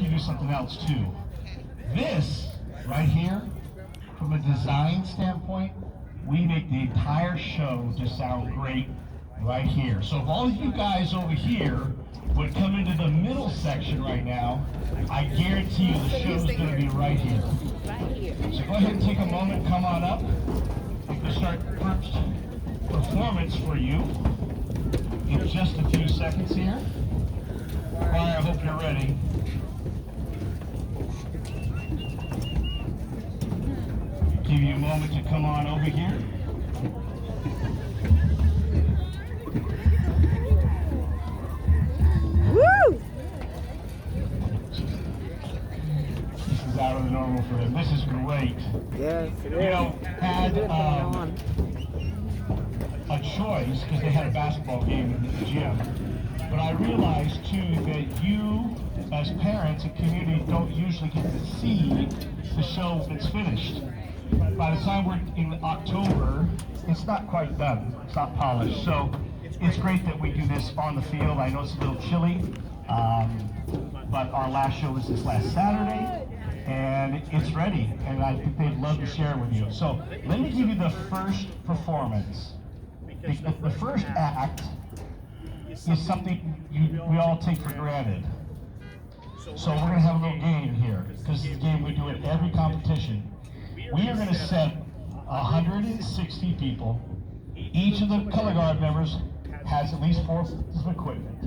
you do something else too. This right here, from a design standpoint, we make the entire show just sound great right here. So if all of you guys over here would come into the middle section right now, I guarantee you the show's going to be right here. So go ahead and take a moment, come on up. I'm going to start first performance for you in just a few seconds here. Choir, I hope you're ready. Give you a moment to come on over here. Woo! This is out of the normal for them. This is great. Yes, it You is. know, had a choice because they had a basketball game in the gym. But I realized too that you, as parents and community, don't usually get to see the show when it's finished. By the time we're in October, it's not quite done. It's not polished. So it's great that we do this on the field. I know it's a little chilly, but our last show was this last Saturday, and it's ready. And I think they'd love to share it with you. So let me give you the first performance. The first act is something we all take for granted. So we're going to have a little game here, because it's a game we do at every competition. We are going to set 160 people. Each of the color guard members has at least 4 pieces of equipment.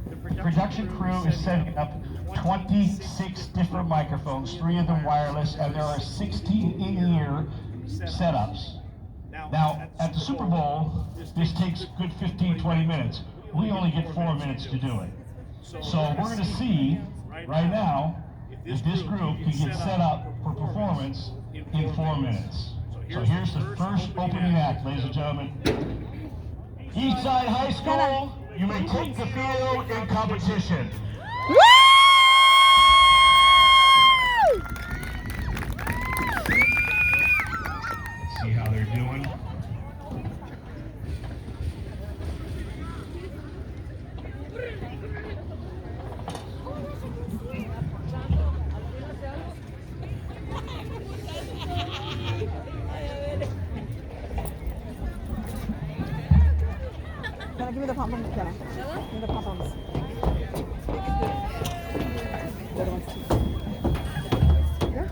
The production crew is setting up 26 different microphones, 3 of them wireless, and there are 16 in-ear setups. Now, at the Super Bowl, this takes a good 15-20 minutes. We only get 4 minutes to do it. So we're going to see right now if this group can get set up for performance in 4 minutes. So here's the first opening act, ladies and gentlemen. Eastside High School, you may take the field in competition. Woo! See how they're doing. Can I give me the pom-poms? Can I? Give me the pom-poms. The other ones too. Here?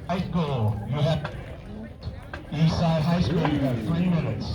High School, you have Eastside High School, you have 3 minutes.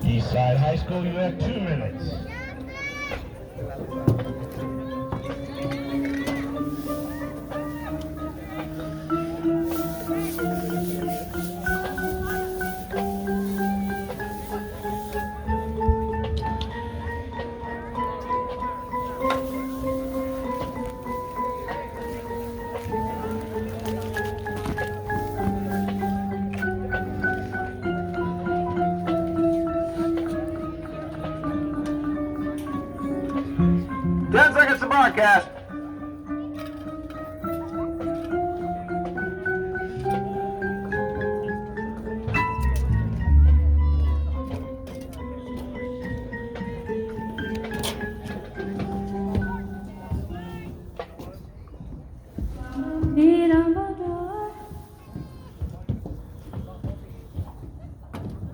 Eastside High School, you have 2 minutes. Broadcast.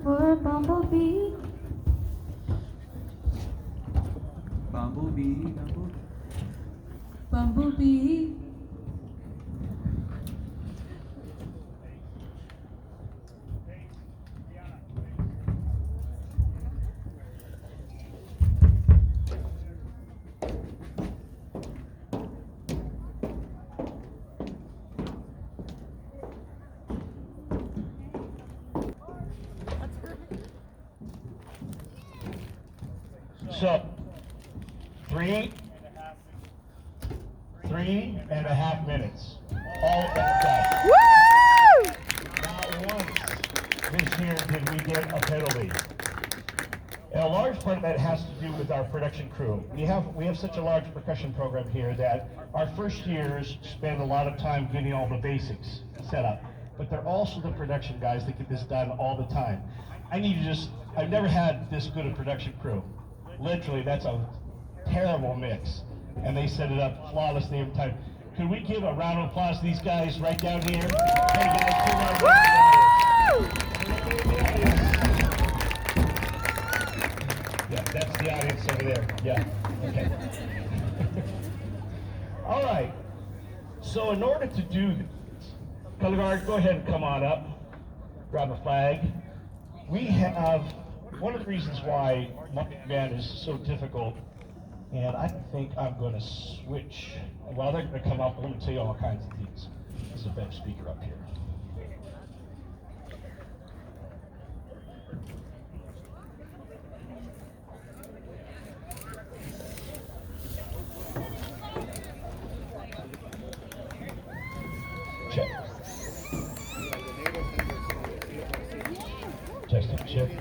for a bumblebee. Bumblebee, Bumblebee. So, 3.5 minutes. All of them done. Woo! Not once this year did we get a penalty. And a large part of that has to do with our production crew. We have such a large percussion program here that our first years spend a lot of time getting all the basics set up. But they're also the production guys that get this done all the time. I've never had this good a production crew. Literally, that's a terrible mix. And they set it up flawlessly every time. Could we give a round of applause to these guys right down here? Hey guys, yeah, that's the audience over there. Yeah, okay. All right, so in order to do this, color guard, go ahead and come on up. Grab a flag. We have, one of the reasons why my band is so difficult, and I think I'm going to switch. While they're going to come up, I'm going to tell you all kinds of things. There's a better speaker up here. Check. Testing, check.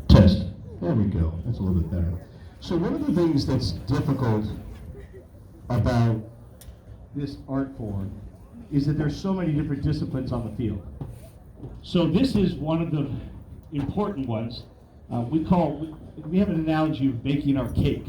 Test. There we go. That's a little bit better. So one of the things that's difficult about this art form is that there's so many different disciplines on the field. So this is one of the important ones. We have an analogy of baking our cake.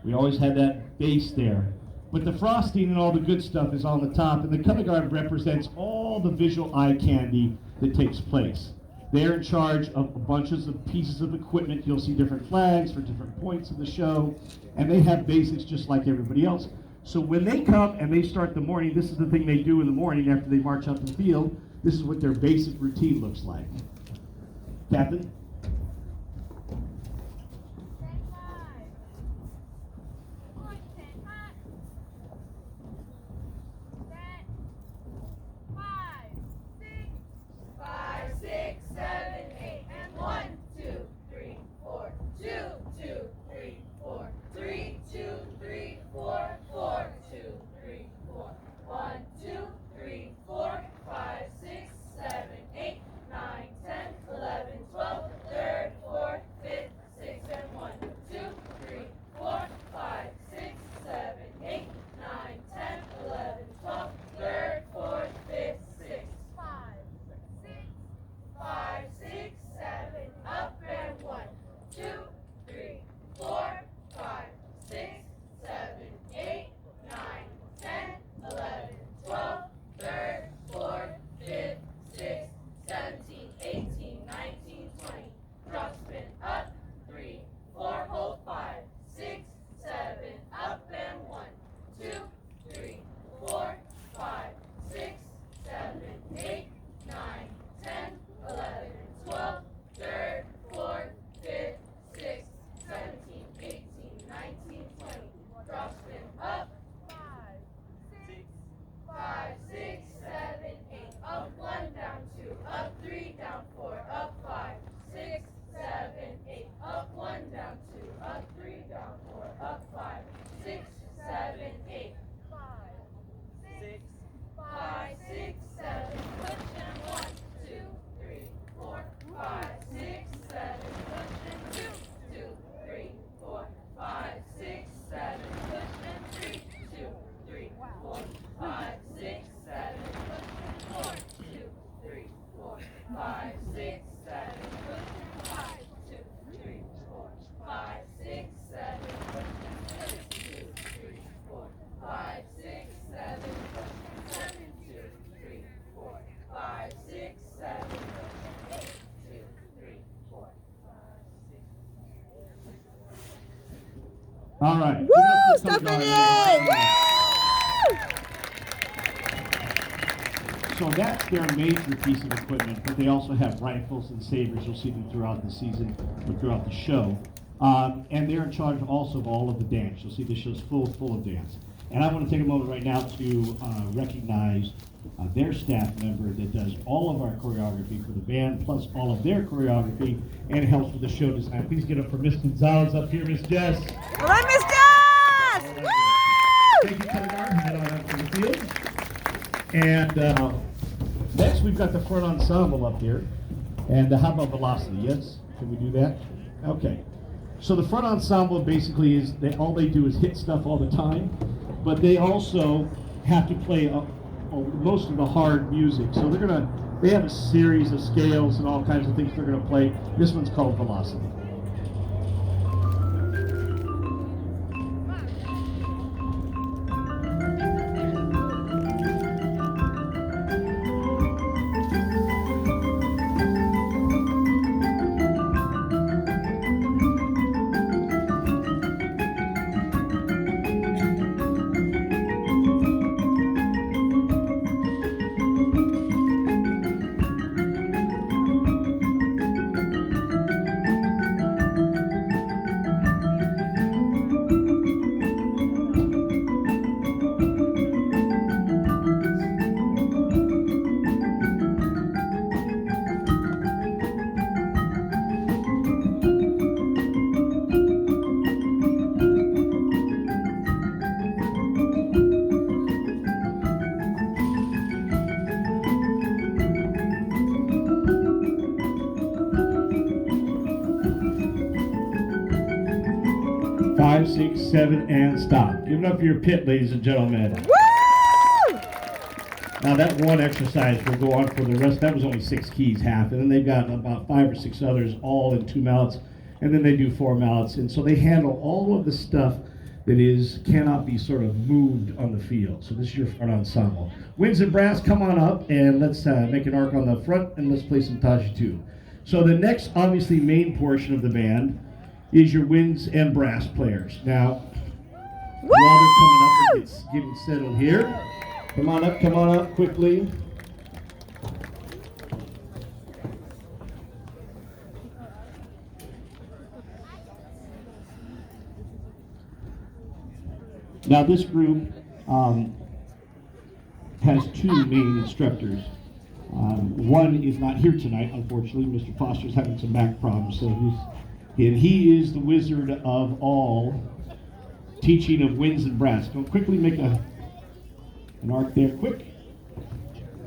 We always had that base there. But the frosting and all the good stuff is on the top, and the color guard represents all the visual eye candy that takes place. They're in charge of a bunch of pieces of equipment. You'll see different flags for different points of the show, and they have basics just like everybody else. So when they come and they start the morning, this is the thing they do in the morning after they march out to the field. This is what their basic routine looks like. Captain? All right. Woo, Give it up for Stephanie! Stephanie. Woo! So that's their major piece of equipment, but they also have rifles and sabers. You'll see them throughout the season or throughout the show. And they're in charge also of all of the dance. You'll see the show's full of dance. And I want to take a moment right now to recognize their staff member that does all of our choreography for the band, plus all of their choreography, and helps with the show design. Please get up for Miss Gonzalez up here, Miss Jess. All right, Miss Jess! Woo! Thank you, Connor. Head on up to the field. And next, we've got the front ensemble up here. And how about velocity? Yes? Can we do that? Okay. So the front ensemble basically is, all they do is hit stuff all the time, but they also have to play most of the hard music. So they have a series of scales and all kinds of things they're gonna play. This one's called Velocity. 5, 6, 7, and stop. Give it up for your pit, ladies and gentlemen. Woo! Now that one exercise will go on for the rest. That was only 6 keys, half, and then they've got about 5 or 6 others, all in 2 mallets, and then they do 4 mallets, and so they handle all of the stuff that cannot be sort of moved on the field. So this is your front ensemble. Winds and brass, come on up, and let's make an arc on the front, and let's play some Taji 2. So the next, obviously, main portion of the band is your winds and brass players. Now, while they're coming up and getting settled here, come on up quickly. Now this group has 2 main instructors. One is not here tonight, unfortunately. Mr. Foster's having some back problems, so he is the wizard of all teaching of winds and brass. Go quickly make an arc there, quick.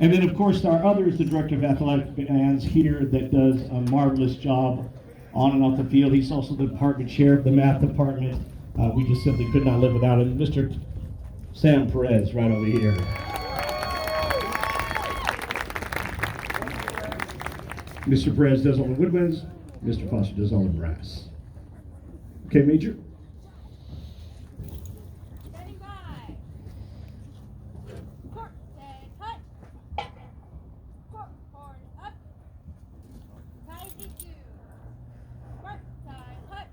And then, of course, our other is the director of athletic bands here that does a marvelous job on and off the field. He's also the department chair of the math department. We just simply could not live without him. Mr. Sam Perez, right over here. Mr. Perez does all the woodwinds. Mr. Foster does all the brass. Okay, Major? Standing by. Court, say cut. Court, horn up. Taiji 2. Court, side, cut.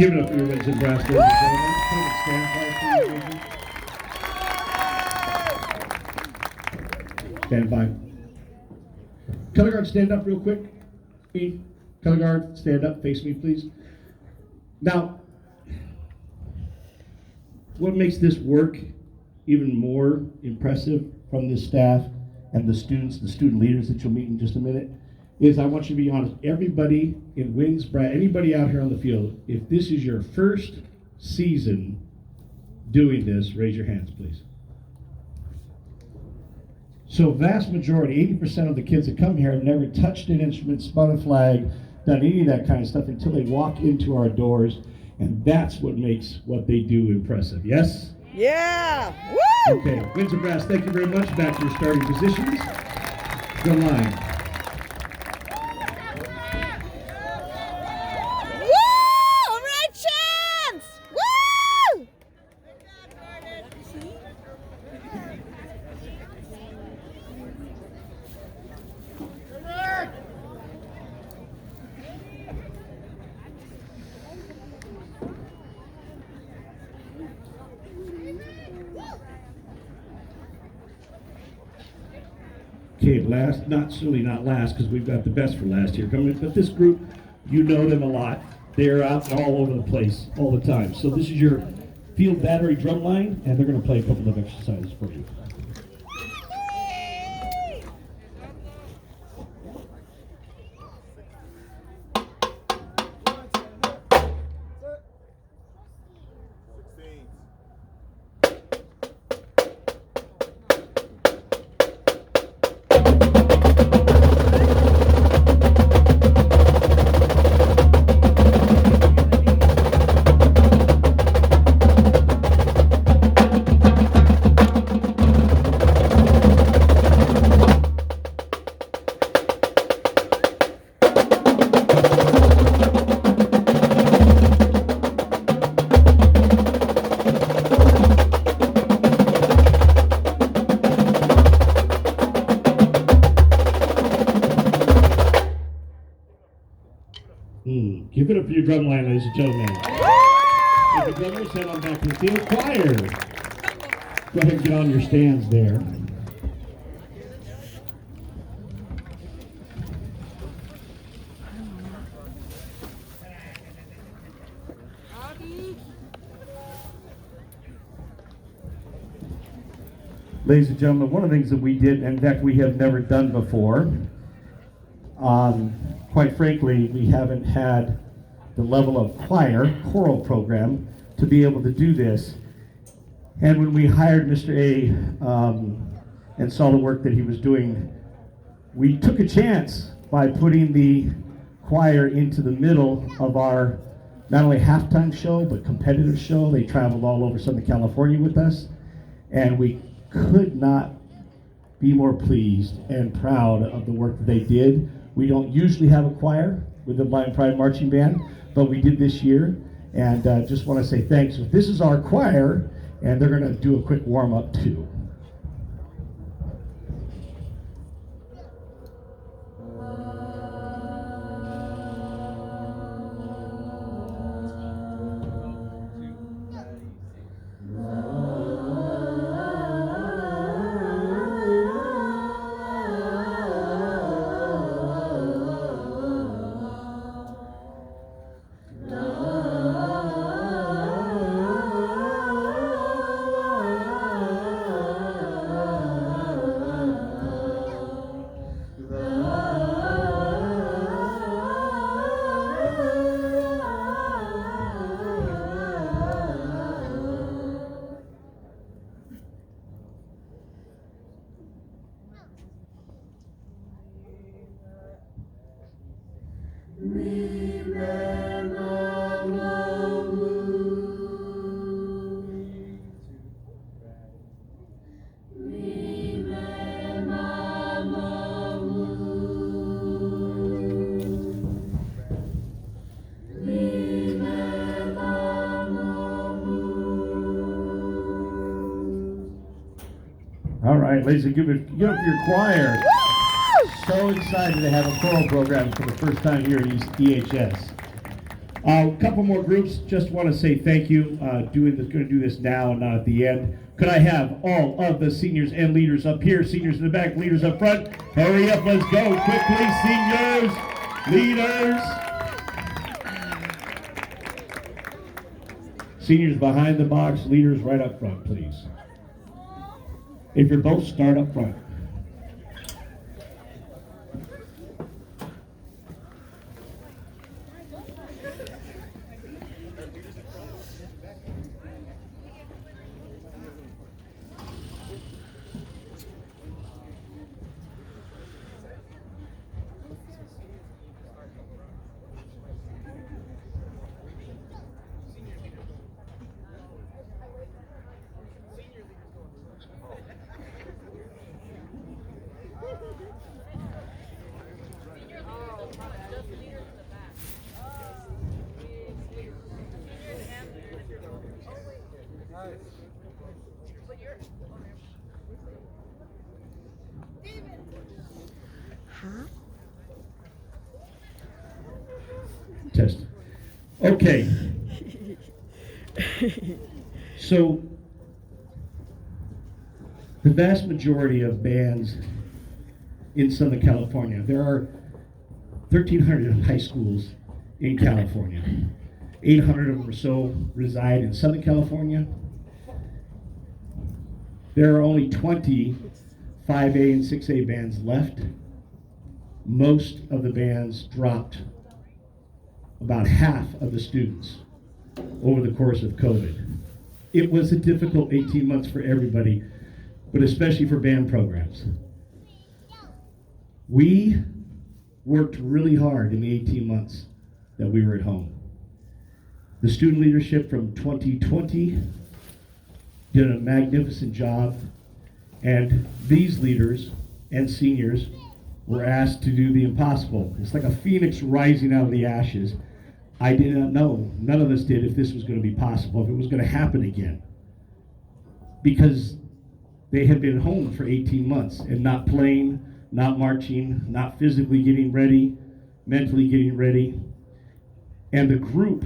Give it up for your wins and brass, ladies and gentlemen. Can we stand by, please? Stand by. Color guard, stand up real quick. Me. Color guard, stand up. Face me, please. Now, what makes this work even more impressive from this staff and the students, the student leaders that you'll meet in just a minute, is I want you to be honest. Everybody in wins, brass, anybody out here on the field, if this is your first season doing this, raise your hands, please. So vast majority, 80% of the kids that come here have never touched an instrument, spun a flag, done any of that kind of stuff until they walk into our doors, and that's what makes what they do impressive. Yes? Yeah. Woo! Okay, wins and brass, thank you very much. Back to your starting positions. Drumline. Woo! All right, chance! Woo! Okay, last, certainly not last, because we've got the best for last here coming, but this group, you know them a lot. They're out all over the place all the time. So this is your field battery drum line, and they're going to play a couple of exercises for you. Give it up for your drum line, ladies and gentlemen. If the drummers head on back to the field. Choir, go ahead and get on your stands there. Ladies and gentlemen, one of the things that we did, and in fact we have never done before, quite frankly, we haven't had the level of choral program to be able to do this. And when we hired Mr. A and saw the work that he was doing, we took a chance by putting the choir into the middle of our not only halftime show, but competitive show. They traveled all over Southern California with us, and we could not be more pleased and proud of the work that they did. We don't usually have a choir with the Blind Pride Marching Band, but we did this year, and just want to say thanks. So this is our choir, and they're going to do a quick warm-up too. All right, ladies and gentlemen, give it up for your choir. So excited to have a choral program for the first time here at EHS. A couple more groups. Just want to say thank you. Going to do this now and not at the end. Could I have all of the seniors and leaders up here? Seniors in the back, leaders up front. Hurry up, let's go quickly, seniors, leaders. Seniors behind the box, leaders right up front, please. If you're both, start up front. Test. Okay. So, the vast majority of bands in Southern California, there are 1,300 high schools in California. 800 of them or so reside in Southern California. There are only 20 5A and 6A bands left. Most of the bands dropped about half of the students over the course of COVID. It was a difficult 18 months for everybody, but especially for band programs. We worked really hard in the 18 months that we were at home. The student leadership from 2020 did a magnificent job, and these leaders and seniors were asked to do the impossible. It's like a phoenix rising out of the ashes. I did not know, none of us did, if this was going to be possible, if it was going to happen again. Because they had been home for 18 months and not playing, not marching, not physically getting ready, mentally getting ready. And the group,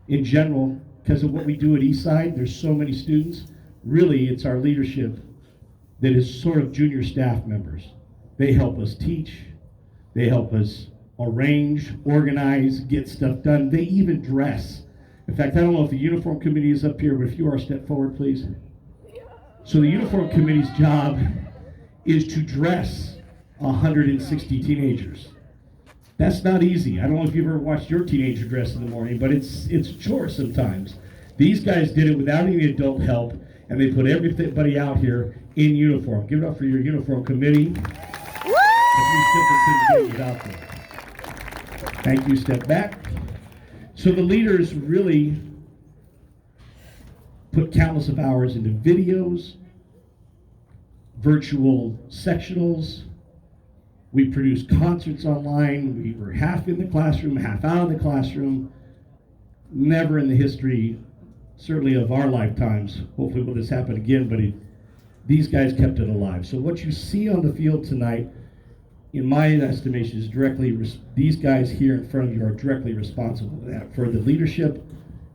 in general, because of what we do at Eastside, there's so many students, really it's our leadership that is sort of junior staff members. They help us teach, they help us arrange, organize, get stuff done. They even dress. In fact, I don't know if the uniform committee is up here, but if you are, step forward, please. So the uniform committee's job is to dress 160 teenagers. That's not easy. I don't know if you've ever watched your teenager dress in the morning, but it's a chore sometimes. These guys did it without any adult help, and they put everybody out here in uniform. Give it up for your uniform committee. We simply couldn't get it out there. Thank you, step back. So the leaders really put countless of hours into videos, virtual sectionals. We produced concerts online. We were half in the classroom, half out of the classroom. Never in the history, certainly of our lifetimes, hopefully will this happen again, but these guys kept it alive. So what you see on the field tonight, in my estimation, is directly, these guys here in front of you are directly responsible for the leadership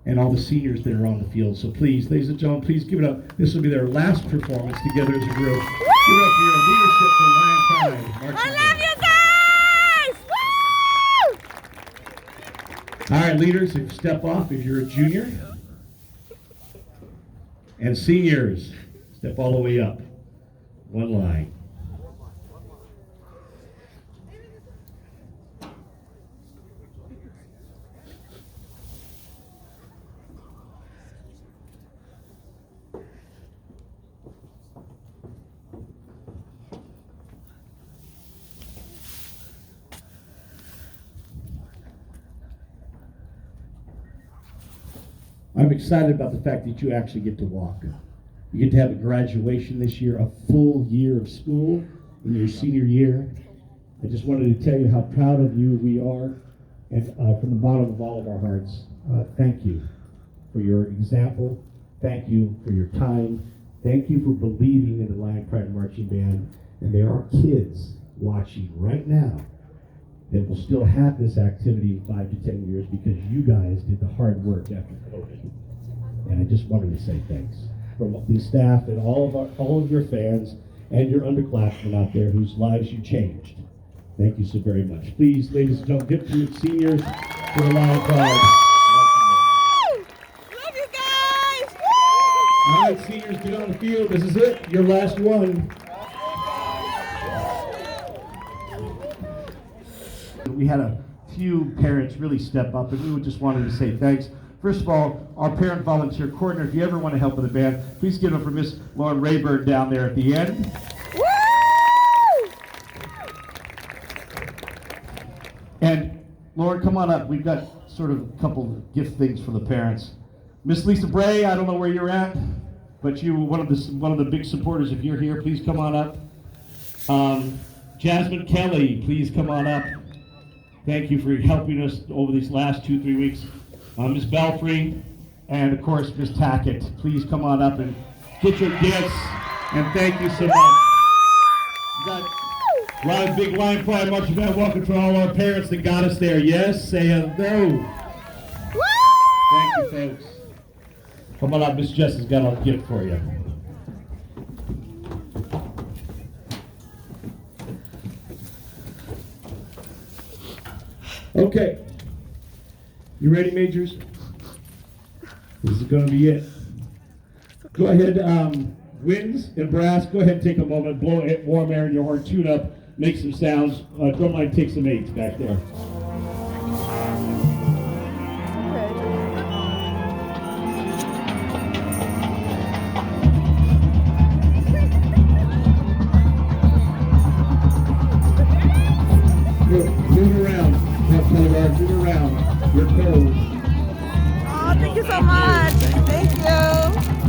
and all the seniors that are on the field. So please, ladies and gentlemen, please give it up. This will be their last performance together as a group. Give it up for your leadership for Lion Pride. I love you guys! Woo! All right, leaders, if step off if you're a junior. And seniors, step all the way up. One line. I'm excited about the fact that you actually get to walk. You get to have a graduation this year, a full year of school in your senior year. I just wanted to tell you how proud of you we are, and from the bottom of all of our hearts, thank you for your example. Thank you for your time. Thank you for believing in the Lion Pride Marching Band. And there are kids watching right now that will still have this activity in 5 to 10 years because you guys did the hard work after COVID. And I just wanted to say thanks from the staff and all of your fans and your underclassmen out there whose lives you changed. Thank you so very much. Please, ladies and gentlemen, give to your seniors for a loud applause. Love you guys! All right, seniors, get on the field. This is it, your last one. We had a few parents really step up, and we just wanted to say thanks. First of all, our parent volunteer coordinator, if you ever want to help with the band, please give it up for Miss Lauren Rayburn down there at the end. Woo! And Lauren, come on up. We've got sort of a couple gift things for the parents. Miss Lisa Bray, I don't know where you're at, but you one of the big supporters. If you're here, please come on up. Jasmine Kelly, please come on up. Thank you for helping us over these last 2-3 weeks. Miss Belfry, and of course, Miss Tackett. Please come on up and get your gifts, and thank you so much. We got a lot of big line pride marching band. Welcome to all our parents that got us there. Yes, say hello. Thank you, folks. Come on up, Miss Jess has got a gift for you. Okay. You ready, Majors? This is going to be it. Go ahead, winds and brass, go ahead and take a moment, blow warm air in your horn, tune up, make some sounds. Drumline, take some eights back there. Move around. Move around. You're cold. Oh, thank you so much. Thank you.